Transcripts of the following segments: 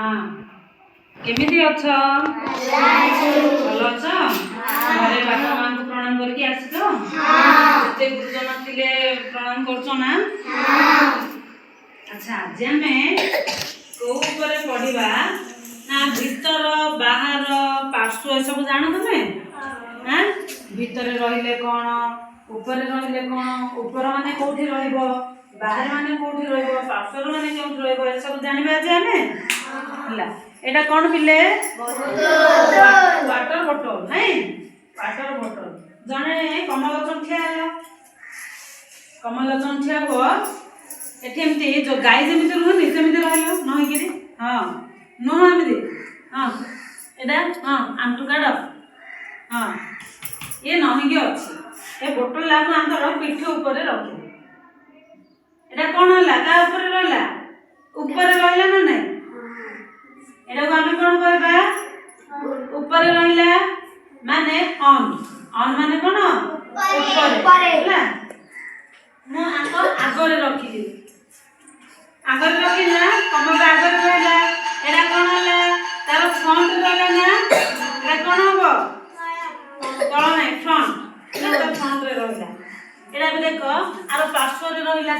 हाँ केमिति अछ भल अछ घरे बापा मां को प्रणाम करके आसी तो जे गुरुजन थिले प्रणाम करछो ना अच्छा आज हमें को ऊपर पढ़िबा ना भीतर बाहर पार्श्व सब जानो तमे हां भीतर रहिले कोन ऊपर रहिले कोन ऊपर माने कोठी रहइबो बाहर माने कोठी रहइबो पार्श्व माने कोठी रहइबो ए सब जानिबा जे हमें हला एटा कोन पिले वाटर बोतल नहीं वाटर बोतल जने कमलचन ठिया हलो कमलचन ठिया हो एठेमती जो गाय जेमिति रहनी सेमिति रहलो नहि किरी हां नो एमिति हां एटा हां आंटू काड हां ये नहि के अछि ए बोतल ला आंतर पिठी ऊपर रखि एटा कोन हला का ऊपर रहला ऊपर रहला ना नहीं एटा को हमें कोन कहबा ऊपर रहला माने ऑन ऑन माने कोन ऊपर हला मो आको आगरे रखिली आगरे रखिला कमर आगरे रहला एटा कोन हला तार फ्रंट रहला ना एटा कोन होबो तळ नै फ्रंट एटा फ्रंट रे रहला एटा भी देखो आरो पार्श्व रे रहला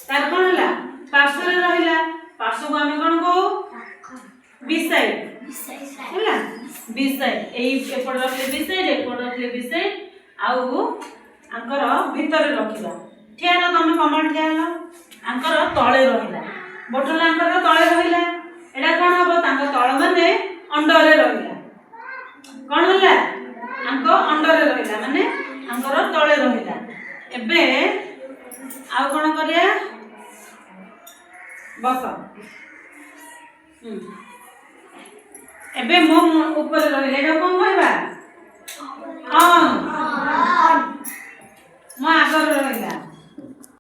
तार कोन हला पार्श्व रे रहला पार्श्व को हमें कोन को बी साइड हला बी साइड एई एपड़ रखले बी साइड एपड़ रखले बी साइड आउ आंकर भीतर रखिला ठिया ल तमे कमल ठिया ल आंकर तळे रहिला बोतल आंकर तळे रहिला एडा कोन हबो तांको तळ माने अंडर रे रहिला कोन हला आंको अंडर रे रहिला माने आंकर तळे रहिला एबे आ कोन करिया बस एबे मो ऊपर रहिला एडा कोन कहबा ऑन